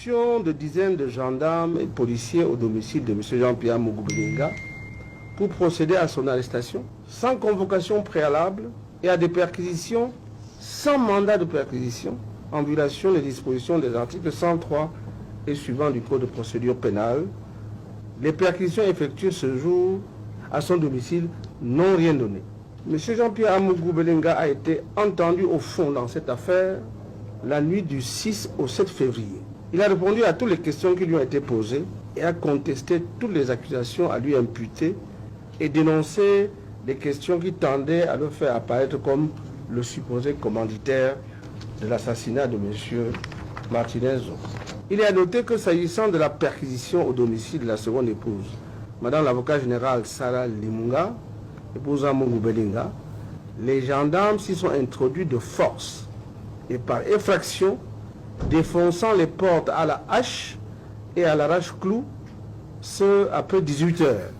irruption de dizaines de gendarmes et policiers au domicile de M. Jean-Pierre Mougou Belinga pour procéder à son arrestation sans convocation préalable et à des perquisitions sans mandat de perquisition en violation des dispositions des articles 103 et suivants du Code de procédure pénale. Les perquisitions effectuées ce jour à son domicile n'ont rien donné. M. Jean-Pierre Mougou Belinga a été entendu au fond dans cette affaire la nuit du 6 au 7 février. Il a répondu à toutes les questions qui lui ont été posées et a contesté toutes les accusations à lui imputées et dénoncé des questions qui tendaient à le faire apparaître comme le supposé commanditaire de l'assassinat de M. Martinez. Il est à noter que s'agissant de la perquisition au domicile de la seconde épouse, Madame l'avocat général Sarah Limunga, épouse Mougou Belinga, les gendarmes s'y sont introduits de force et par effraction, défonçant les portes à la hache et à l'arrache-clou, ce après 18 heures,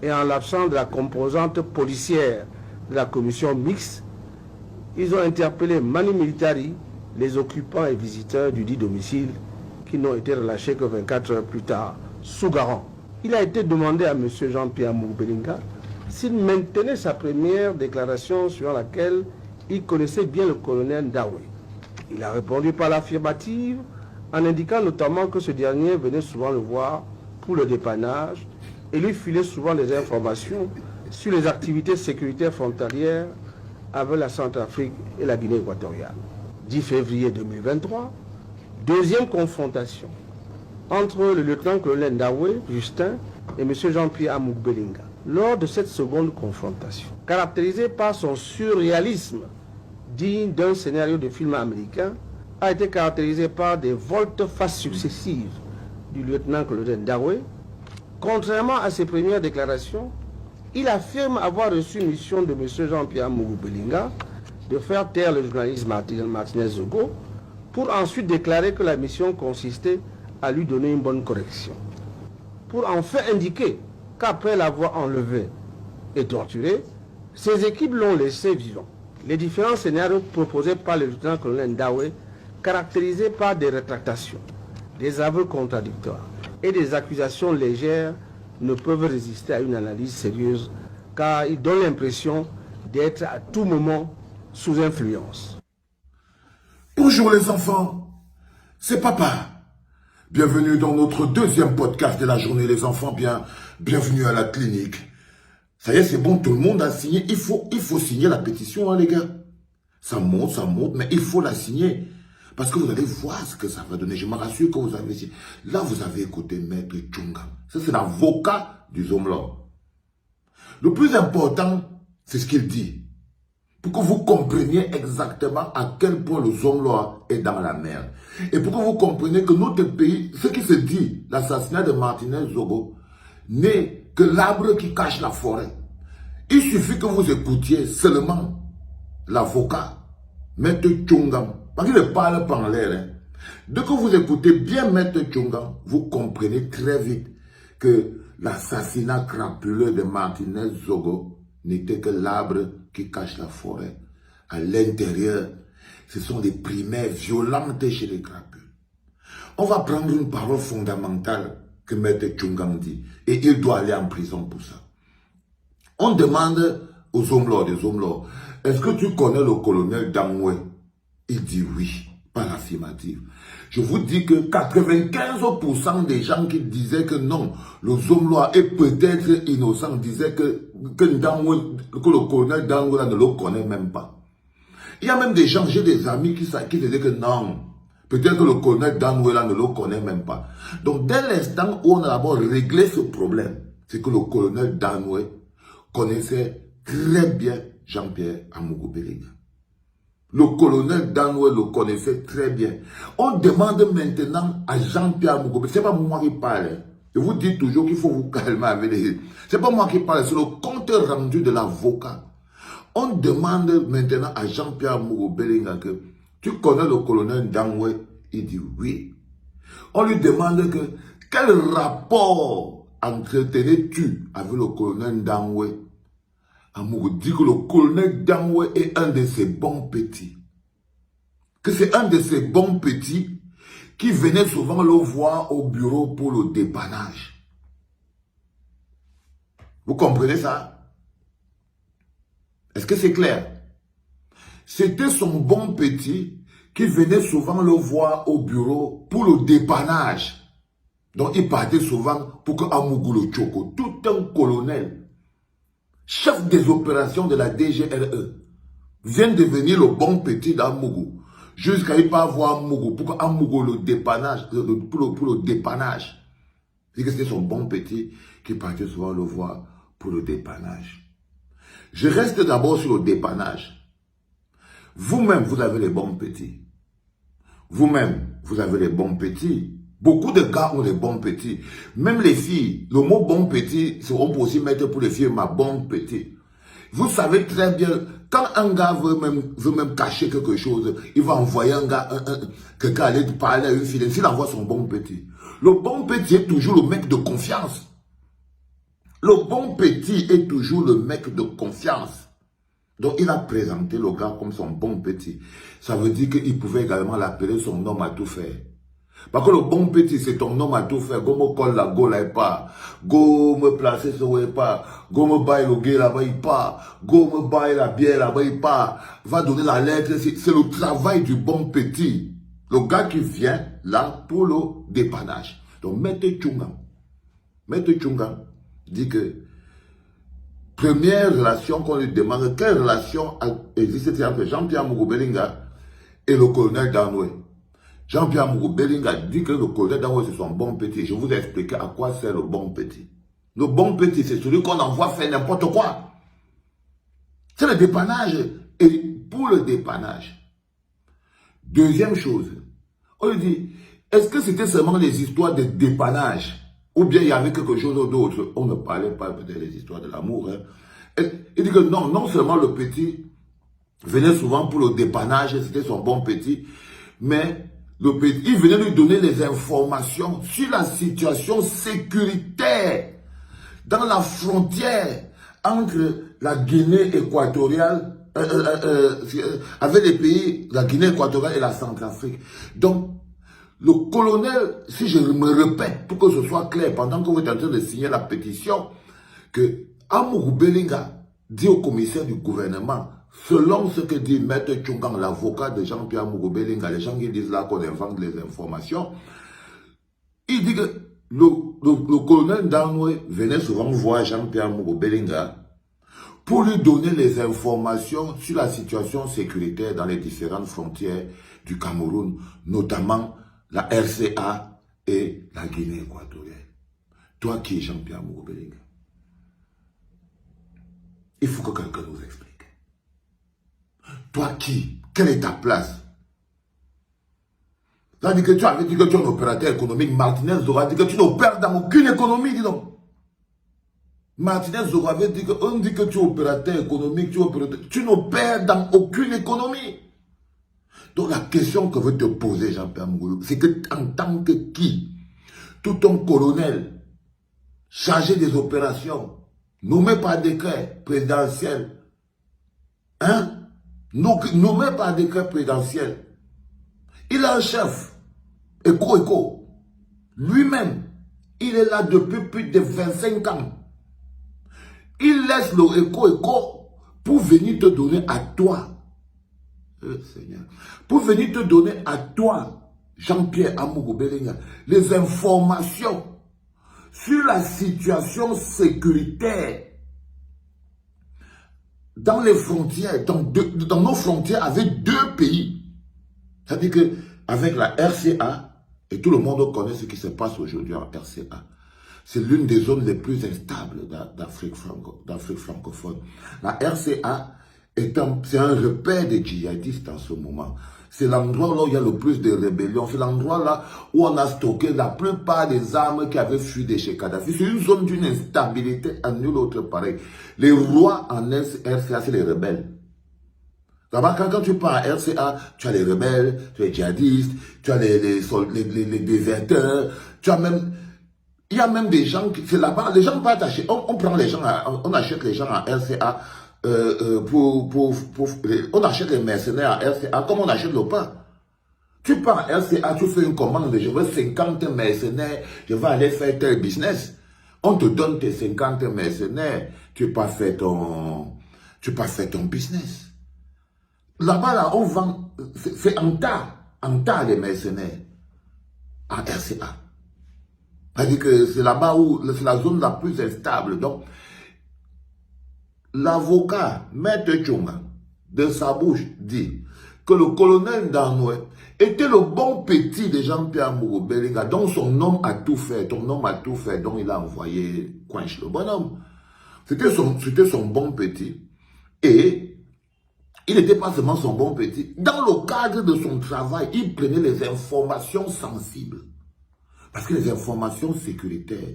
et en l'absence de la composante policière de la commission mixte, ils ont interpellé manu militari les occupants et visiteurs du dit domicile qui n'ont été relâchés que 24 heures plus tard, sous garant. Il a été demandé à M. Jean-Pierre Mougou Belinga s'il maintenait sa première déclaration sur laquelle il connaissait bien le colonel Ndaoué. Il a répondu par l'affirmative en indiquant notamment que ce dernier venait souvent le voir pour le dépannage et lui filait souvent des informations sur les activités sécuritaires frontalières avec la Centrafrique et la Guinée équatoriale. 10 février 2023, deuxième confrontation entre le lieutenant-colonel Ndaoué, Justin, et M. Jean-Pierre Mougou Belinga. Lors de cette seconde confrontation, caractérisée par son surréalisme digne d'un scénario de film américain, a été caractérisée par des volte-face successives du lieutenant-colonel Ndaoué. Contrairement à ses premières déclarations, il affirme avoir reçu une mission de M. Jean-Pierre Mougou Belinga de faire taire le journaliste Martinez Zogo pour ensuite déclarer que la mission consistait à lui donner une bonne correction. Pour enfin indiquer qu'après l'avoir enlevé et torturé, ses équipes l'ont laissé vivant. Les différents scénarios proposés par le lieutenant-colonel Ndaoué, caractérisés par des rétractations, des aveux contradictoires et des accusations légères, ne peuvent résister à une analyse sérieuse car ils donnent l'impression d'être à tout moment sous influence. Bonjour les enfants, c'est papa. Bienvenue dans notre deuxième podcast de la journée les enfants, bienvenue à la clinique. Ça y est, c'est bon, tout le monde a signé. Il faut signer la pétition, hein, les gars. Ça monte, mais il faut la signer. Parce que vous allez voir ce que ça va donner. Je me rassure que vous avez signé. Là, vous avez écouté Maître Tchunga. Ça, c'est l'avocat du Zomlor. Le plus important, c'est ce qu'il dit. Pour que vous compreniez exactement à quel point le Zomlor est dans la merde. Et pour que vous compreniez que notre pays, ce qui se dit, l'assassinat de Martinez Zogo, n'est que l'arbre qui cache la forêt. Il suffit que vous écoutiez seulement l'avocat, Maître Tchunga, parce qu'il ne parle pas en l'air. Hein. Dès que vous écoutez bien Maître Tchunga, vous comprenez très vite que l'assassinat crapuleux de Martinez Zogo n'était que l'arbre qui cache la forêt. À l'intérieur, ce sont des primaires violentes chez les crapules. On va prendre une parole fondamentale que Maître Tchunga dit. Et il doit aller en prison pour ça. On demande aux Zomlor, des Zomlor, est-ce que tu connais le colonel Ndaoué? Il dit oui, par l'affirmative. Je vous dis que 95% des gens qui disaient que non, le Zomlor est peut-être innocent, disaient que le colonel Ndaoué ne le connaît même pas. Il y a même des gens, j'ai des amis qui disaient que non, peut-être que le colonel Ndaoué ne le connaît même pas. Donc dès l'instant où on a d'abord réglé ce problème, c'est que le colonel Ndaoué connaissait très bien Jean-Pierre Mougou Belinga. Le colonel Ndaoué le connaissait très bien. On demande maintenant à Jean-Pierre Mougou Belinga, c'est pas moi qui parle. Je vous dis toujours qu'il faut vous calmer avec les... C'est pas moi qui parle, c'est le compte rendu de l'avocat. On demande maintenant à Jean-Pierre Mougou Belinga que tu connais le colonel Ndaoué? Il dit oui. On lui demande que quel rapport entretenais-tu avec le colonel Ndaoué? Amour dit que le colonel Ndaoué est un de ses bons petits. Que c'est un de ses bons petits qui venaient souvent le voir au bureau pour le dépannage. Vous comprenez ça? Est-ce que c'est clair? C'était son bon petit qui venait souvent le voir au bureau pour le dépannage. Donc il partait souvent pour que Amougou le Tchoko, tout un colonel, chef des opérations de la DGRE, vienne devenir le bon petit d'Amougou. Jusqu'à il pas voir Amougou, pour que Amougou le dépannage, pour le dépannage. C'est que c'était son bon petit qui partait souvent le voir pour le dépannage. Je reste d'abord sur le dépannage. Vous-même, vous avez les bons petits. Vous-même, vous avez les bons petits. Beaucoup de gars ont les bons petits. Même les filles, le mot bon petit, on peut aussi mettre pour les filles ma bonne petite. Vous savez très bien, quand un gars veut même cacher quelque chose, il va envoyer un gars, quelqu'un aller parler à une fille, s'il envoie son bon petit. Le bon petit est toujours le mec de confiance. Le bon petit est toujours le mec de confiance. Donc il a présenté le gars comme son bon petit. Ça veut dire qu'il pouvait également l'appeler son homme à tout faire. Parce que le bon petit, c'est ton homme à tout faire. Go me colle la go là et pas. Go me placer sur et pas. Go me bailler le gay là-bas il pas. Go me bailler la bière là-bas il pas. Va donner la lettre. C'est le travail du bon petit. Le gars qui vient là pour le dépannage. Donc Maître Tchunga dit que première relation qu'on lui demande, quelle relation existe entre Jean-Pierre Mougou Belinga et le colonel Danoué? Jean-Pierre Mougou Belinga dit que le colonel Danoué c'est son bon petit. Je vous ai expliqué à quoi sert le bon petit. Le bon petit, c'est celui qu'on envoie faire n'importe quoi. C'est le dépannage. Et pour le dépannage, deuxième chose, on lui dit, est-ce que c'était seulement les histoires de dépannage? Ou bien il y avait quelque chose d'autre? On ne parlait pas peut-être des histoires de l'amour. Hein. Il dit que non, non seulement le petit venait souvent pour le dépannage, c'était son bon petit, mais le petit, il venait lui donner les informations sur la situation sécuritaire dans la frontière entre la Guinée équatoriale, avec les pays, la Guinée équatoriale et la Centrafrique. Donc, le colonel, si je me répète, pour que ce soit clair, pendant que vous êtes en train de signer la pétition, que Amougou Belinga dit au commissaire du gouvernement, selon ce que dit Maître Tchungang, l'avocat de Jean-Pierre Amougou Belinga, les gens qui disent là qu'on invente les informations, il dit que le colonel Danoué venait souvent voir Jean-Pierre Amougou Belinga pour lui donner les informations sur la situation sécuritaire dans les différentes frontières du Cameroun, notamment la RCA et la Guinée équatoriale. Toi qui es Jean-Pierre Mougou Belinga, il faut que quelqu'un nous explique. Toi qui? Quelle est ta place? Tu as dit que tu avais dit que tu es un opérateur économique. Martinez Zoro a dit que tu n'opères dans aucune économie, dis donc. Martinez Zoro avait dit que on dit que tu es opérateur économique, tu n'opères dans aucune économie. Donc la question que veut te poser Jean-Pierre Mougou, c'est que en tant que qui, tout un colonel chargé des opérations, nommé par décret présidentiel, hein, nommé par décret présidentiel, il a un chef, Eko, lui-même, il est là depuis plus de 25 ans. Il laisse le Eko pour venir te donner à toi, Seigneur, pour venir te donner à toi, Jean-Pierre Amougou Belinga, les informations sur la situation sécuritaire dans les frontières, dans nos frontières avec deux pays. C'est-à-dire qu'avec la RCA, et tout le monde connaît ce qui se passe aujourd'hui en RCA, c'est l'une des zones les plus instables d'Afrique francophone. La RCA, c'est un repère des djihadistes en ce moment. C'est l'endroit où il y a le plus de rébellions. C'est l'endroit là où on a stocké la plupart des armes qui avaient fui de chez Kadhafi. C'est une zone d'une instabilité à nul autre pareil. Les rois en RCA, c'est les rebelles. D'abord, quand tu pars à RCA, tu as les rebelles, tu as les djihadistes, tu as les déserteurs, tu as même... Il y a même des gens qui... C'est là-bas, les gens pas attachés. On prend les gens, on achète les gens en RCA... on achète les mercenaires à RCA comme on achète le pain. Tu pars à RCA, tu fais une commande, je veux 50 mercenaires, je vais aller faire tel business. On te donne tes 50 mercenaires, tu n'as pas fait ton business. Là-bas, là, on vend, c'est en tas les mercenaires à RCA. C'est-à-dire que c'est là-bas où c'est la zone la plus instable. Donc, l'avocat, Maître Tchonga, de sa bouche, dit que le colonel Danoué était le bon petit de Jean-Pierre Mourou-Belinga, dont son homme a tout fait, dont il a envoyé Quench le bonhomme. C'était son bon petit. Et il n'était pas seulement son bon petit. Dans le cadre de son travail, il prenait les informations sensibles. Parce que les informations sécuritaires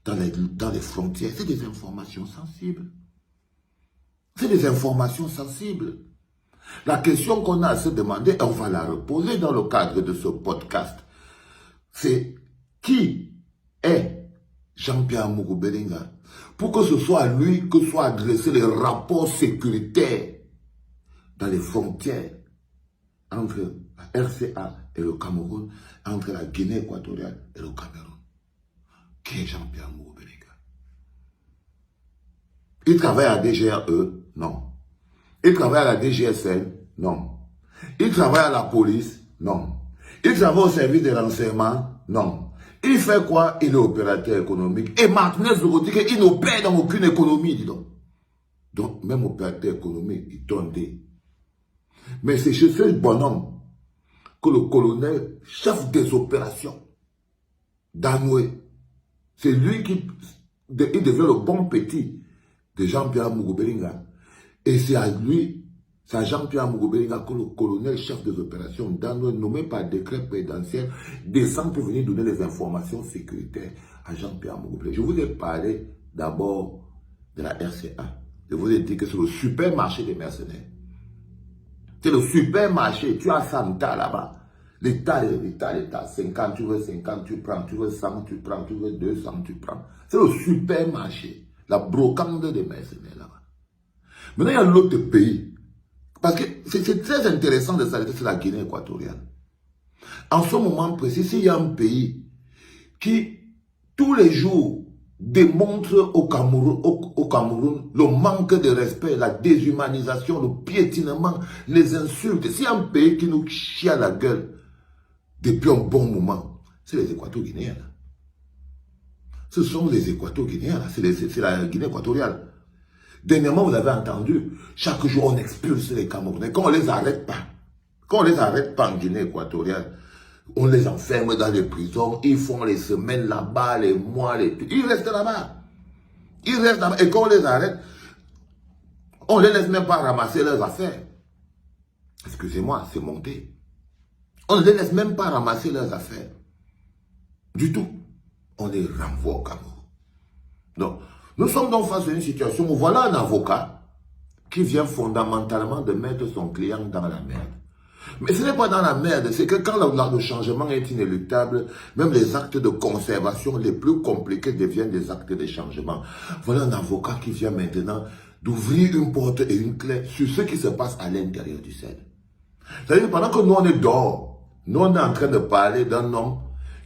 dans les frontières, c'est des informations sensibles. C'est des informations sensibles. La question qu'on a à se demander, et on va la reposer dans le cadre de ce podcast, c'est qui est Jean-Pierre Mourou-Belinga pour que ce soit à lui que soient adressés les rapports sécuritaires dans les frontières entre la RCA et le Cameroun, entre la Guinée équatoriale et le Cameroun. Qui est Jean-Pierre Mourou-Belinga? Il travaille à DGRE? Non. Il travaille à la DGSN? Non. Il travaille à la police? Non. Il travaille au service des renseignements? Non. Il fait quoi? Il est opérateur économique. Et Martinez nous dit qu'il n'opère dans aucune économie, dis donc. Donc, même opérateur économique, il donne des... Mais c'est chez ce bonhomme que le colonel, chef des opérations, Danoué, c'est lui qui il devient le bon petit de Jean-Pierre Mourou-Belinga. Et c'est à lui, c'est à Jean-Pierre Mourou-Belinga que le colonel chef des opérations, Danoué, nommé par décret présidentiel, descend pour venir donner les informations sécuritaires à Jean-Pierre Mourou-Belinga. Je vous ai parlé d'abord de la RCA. Je vous ai dit que c'est le supermarché des mercenaires. C'est le supermarché. Tu as 100 tas là-bas. L'État, 50, tu veux 50, tu prends. Tu veux 100, tu prends. Tu veux 200, tu prends. C'est le supermarché. La brocante des mercenaires là-bas. Maintenant, il y a l'autre pays. Parce que c'est très intéressant de s'arrêter sur la Guinée équatoriale. En ce moment précis, s'il y a un pays qui, tous les jours, démontre au Cameroun le manque de respect, la déshumanisation, le piétinement, les insultes. S'il y a un pays qui nous chie à la gueule depuis un bon moment, c'est les Équato-Guinéens. Ce sont les Équato-Guinéens, c'est la Guinée équatoriale. Dernièrement, vous avez entendu, chaque jour on expulse les Camerounais. Quand on ne les arrête pas en Guinée équatoriale, on les enferme dans les prisons, ils font les semaines là-bas, les mois, ils restent là-bas. Ils restent là-bas. Et quand on les arrête, on ne les laisse même pas ramasser leurs affaires. Excusez-moi, c'est monté. On ne les laisse même pas ramasser leurs affaires. Du tout. On les renvoie au Cameroun. Donc, nous sommes donc face à une situation où voilà un avocat qui vient fondamentalement de mettre son client dans la merde. Mais ce n'est pas dans la merde, c'est que quand le changement est inéluctable, même les actes de conservation les plus compliqués deviennent des actes de changement. Voilà un avocat qui vient maintenant d'ouvrir une porte et une clé sur ce qui se passe à l'intérieur du Sahel. C'est-à-dire pendant que nous on est dehors, nous on est en train de parler d'un homme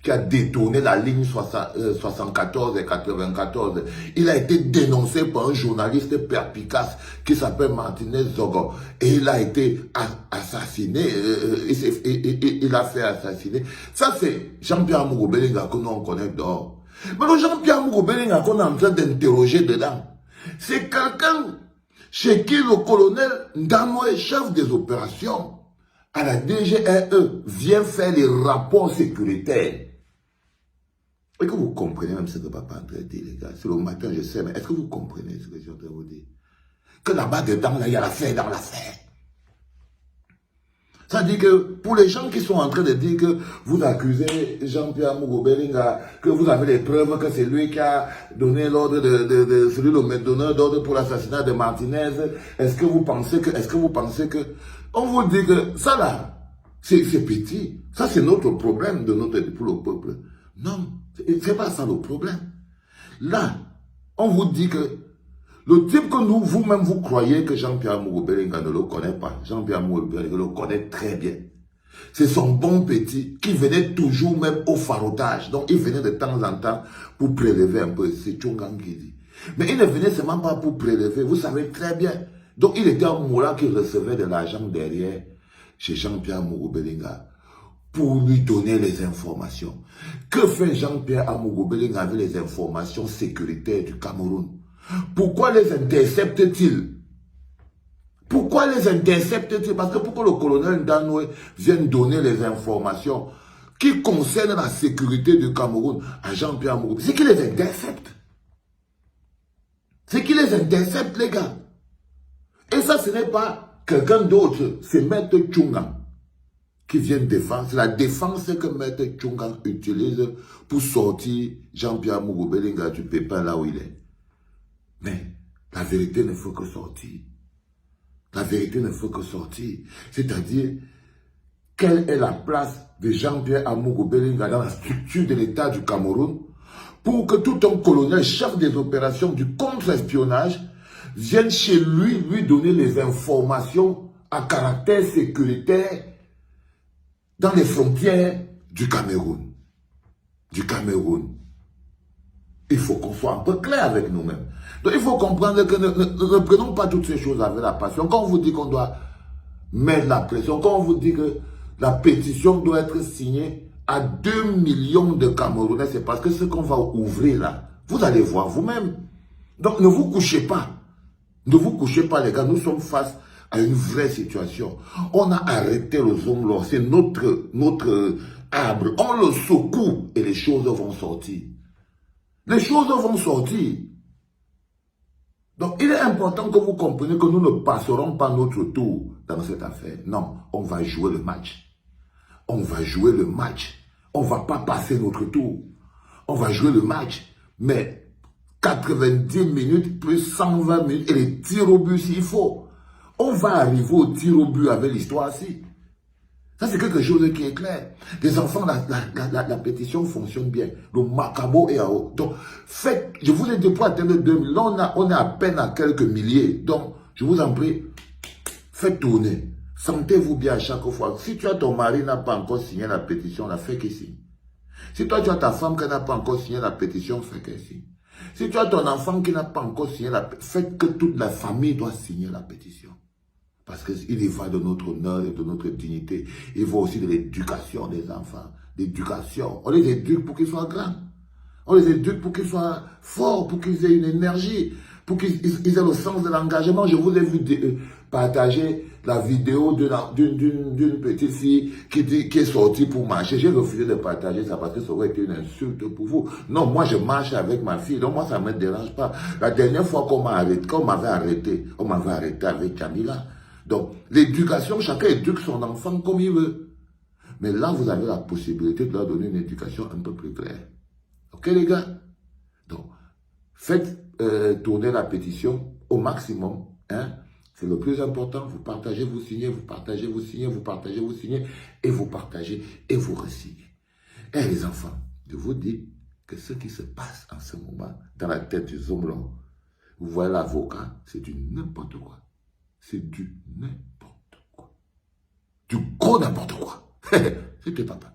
qui a détourné la ligne 74 et 94. Il a été dénoncé par un journaliste perspicace qui s'appelle Martinez Zogo. Et il a été assassiné. Il a fait assassiner. Ça, c'est Jean-Pierre Mourou-Belinga que nous on connaît dehors. Mais le Jean-Pierre Mourou-Belinga qu'on est en train d'interroger dedans, c'est quelqu'un chez qui le colonel Danoué, chef des opérations, à la DGRE, vient faire les rapports sécuritaires. Et que vous comprenez même ce que papa est en train de dire, les gars. C'est le matin, je sais, mais est-ce que vous comprenez ce que je suis en train de vous dire? Que là-bas, dedans, là, il y a l'affaire dans l'affaire. Ça dit que pour les gens qui sont en train de dire que vous accusez Jean-Pierre Mourou-Belinga, que vous avez les preuves que c'est lui qui a donné l'ordre celui le donneur d'ordre pour l'assassinat de Martinez, est-ce que vous pensez que, on vous dit que ça là, c'est petit. Ça c'est notre problème pour le peuple. Non, c'est pas ça le problème. Là, on vous dit que le type que vous-même vous croyez que Jean-Pierre Mourou-Belinga ne le connaît pas, Jean-Pierre Mourou-Belinga le connaît très bien. C'est son bon petit qui venait toujours même au farotage. Donc, il venait de temps en temps pour prélever un peu. C'est Tchongang qui dit. Mais il ne venait seulement pas pour prélever. Vous savez très bien. Donc, il était un moulin qui recevait de l'argent derrière chez Jean-Pierre Amougou-Belinga pour lui donner les informations. Que fait Jean-Pierre Amougou-Belinga avec les informations sécuritaires du Cameroun? Pourquoi les intercepte-t-il? Pourquoi les intercepte-t-il? Parce que pourquoi le colonel Danoué vient donner les informations qui concernent la sécurité du Cameroun à Jean-Pierre Amougou? C'est qu'il les intercepte. C'est qu'il les intercepte, les gars. Et ça, ce n'est pas quelqu'un d'autre. C'est Maître Tchungang qui vient défendre. C'est la défense que Maître Tchungang utilise pour sortir Jean-Pierre Amougou-Belinga du pépin là où il est. Mais la vérité ne faut que sortir. La vérité ne faut que sortir. C'est-à-dire, quelle est la place de Jean-Pierre Amougou-Belinga dans la structure de l'État du Cameroun pour que tout un colonel, chef des opérations du contre-espionnage, vienne chez lui, lui donner les informations à caractère sécuritaire dans les frontières du Cameroun. Du Cameroun. Il faut qu'on soit un peu clair avec nous-mêmes. Donc il faut comprendre que ne prenons pas toutes ces choses avec la passion. Quand on vous dit qu'on doit mettre la pression, quand on vous dit que la pétition doit être signée à 2 millions de Camerounais, c'est parce que ce qu'on va ouvrir là, vous allez voir vous-même. Donc ne vous couchez pas. Ne vous couchez pas les gars, nous sommes face à une vraie situation. On a arrêté le Zomlo, c'est notre arbre. On le secoue et les choses vont sortir. Les choses vont sortir. Donc, il est important que vous compreniez que nous ne passerons pas notre tour dans cette affaire. Non, on va jouer le match. On va jouer le match. On ne va pas passer notre tour. On va jouer le match. Mais 90 minutes plus 120 minutes et les tirs au but s'il faut. On va arriver au tir au but avec l'histoire-ci. Ça, c'est quelque chose qui est clair. Les enfants, la pétition fonctionne bien. Le macabo est à haut. Donc, faites, je vous ai dit pour atteindre 2000. Là, on est à peine à quelques milliers. Donc, je vous en prie, faites tourner. Sentez-vous bien à chaque fois. Si tu as ton mari n'a pas encore signé la pétition, la fais qu'il signe. Si toi, tu as ta femme qui n'a pas encore signé la pétition, fais qu'elle signe. Si tu as ton enfant qui n'a pas encore signé la pétition, faites que toute la famille doit signer la pétition. Parce qu'il y va de notre honneur et de notre dignité. Il va aussi de l'éducation des enfants. L'éducation. On les éduque pour qu'ils soient grands. On les éduque pour qu'ils soient forts, pour qu'ils aient une énergie, pour qu'ils aient le sens de l'engagement. Je vous ai vu partager la vidéo d'une petite fille qui est sortie pour marcher. J'ai refusé de partager ça parce que ça aurait été une insulte pour vous. Non, moi je marche avec ma fille, donc moi ça ne me dérange pas. La dernière fois qu'on m'avait arrêté, on m'avait arrêté avec Camilla. Donc, l'éducation, chacun éduque son enfant comme il veut. Mais là, vous avez la possibilité de leur donner une éducation un peu plus claire. Ok, les gars? Donc, faites tourner la pétition au maximum. Hein? C'est le plus important. Vous partagez, vous signez, vous partagez, vous signez, vous partagez, vous signez, et vous partagez, et vous resignez. Et les enfants, je vous dis que ce qui se passe en ce moment dans la tête du Zomlo, vous voyez l'avocat, c'est du n'importe quoi. C'est du n'importe quoi. Du gros n'importe quoi. C'était papa.